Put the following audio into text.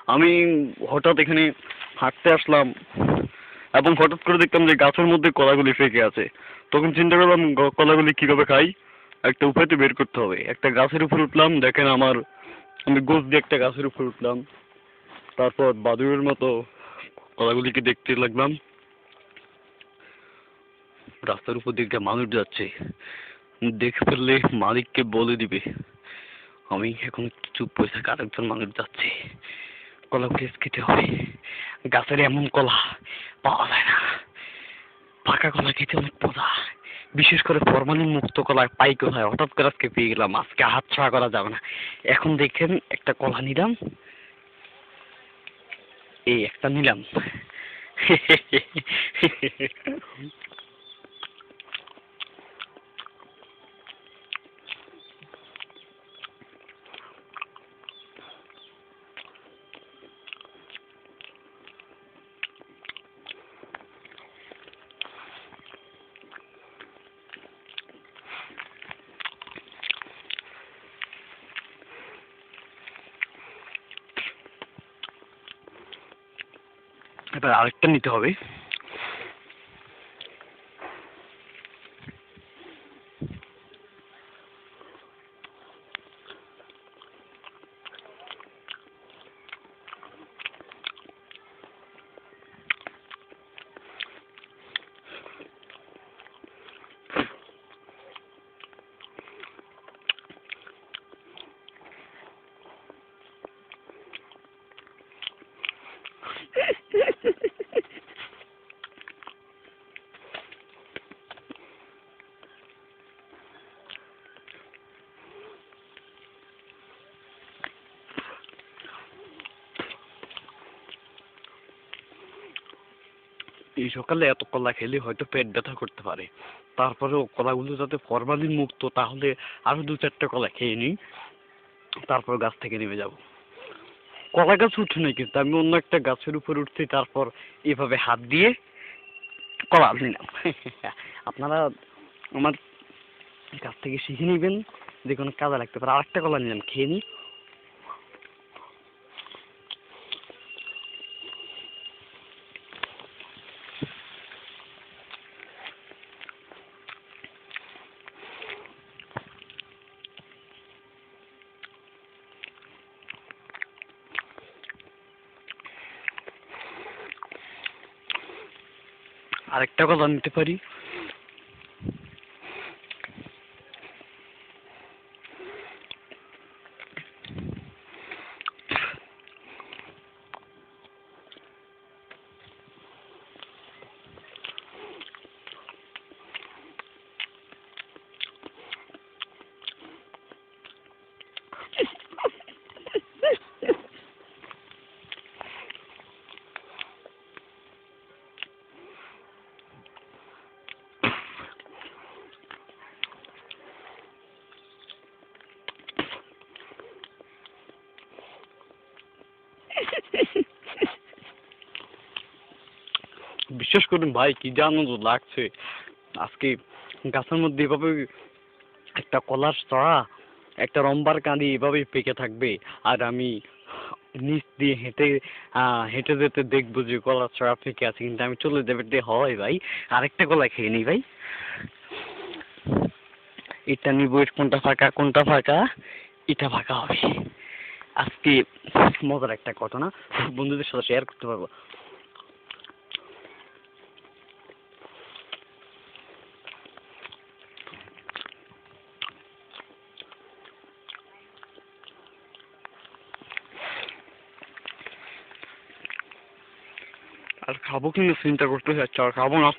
আমি হঠাৎ এখানে হাঁটতে আসলাম এবং হঠাৎ করে দেখলাম যে গাছের মধ্যে কলাগুলি পেকে আছে। তখন চিন্তা করলাম কলাগুলি কিভাবে খাই, একটা উপায় তো বের করতে হবে। একটা গাছের উপর উঠলাম, দেখেন আমি গোছ দিয়ে একটা গাছের উপর উঠলাম, তারপর বাদুড়ের মতো কলাগুলিকে দেখতে লাগলাম। রাস্তার উপর দিকে মানুষ যাচ্ছে, দেখে ফেললে মালিককে বলে দিবে। আমি এখন চুপ বসে থাকা, আরেকজন মানুষ যাচ্ছে, কলাগুলি খেতে হবে। গাছের এমন কলা পাওয়া যায় না, পাকা কলা খেতে অনেক মজা, বিশেষ করে ফরমালিন মুক্ত কলা পাই কোথায়? হঠাৎ করে আজকে পেয়ে গেলাম, আজকে হাত ছাড়া করা যাবে না। এখন দেখেন একটা কলা নিলাম, এই একটা নিলাম। এবার আরেকটা নিতে হবে। এই সকালে এত কলা খেলে হয়তো পেট ব্যথা করতে পারে, তারপরেও কলাগুলো যাতে ফরমালিন মুক্ত, তাহলে আরো 2-4টা কলা খেয়ে নিই, তারপর গাছ থেকে নেমে যাব। কলা গাছ উঠে নাই, কিন্তু আমি অন্য একটা গাছের উপর উঠছি, তারপর এভাবে হাত দিয়ে কলা নিলাম। আপনারা আমার কাছ থেকে শিখে নেবেন, যে কোনো কাজে লাগতে পারে। আরেকটা কলা নিলাম, খেয়ে নিই। আরেকটা কলা নিতে পারি। বিশ্বাস করুন ভাই, কি যে আনন্দ লাগছে আজকে। গাছের মধ্যে এভাবে একটা কলার চড়া, একটা রম্বার কাঁদি এভাবে পেকে থাকবে, আর আমি নিচ দিয়ে হেঁটে হেঁটে যেতে দেখবো যে কলার চড়া পেকে আছে, কিন্তু আমি চলে যাবে হয় ভাই, আরেকটা কলা খেয়ে নিই ভাই। এটা নিবো, কোনটা ফাঁকা কোনটা ফাঁকা, এটা ফাঁকা হবে। আজকে মজার একটা ঘটনা বন্ধুদের সাথে শেয়ার করতে পারবো। আর খাবো কিনা চিন্তা করতে হচ্ছে, আর খাবো না।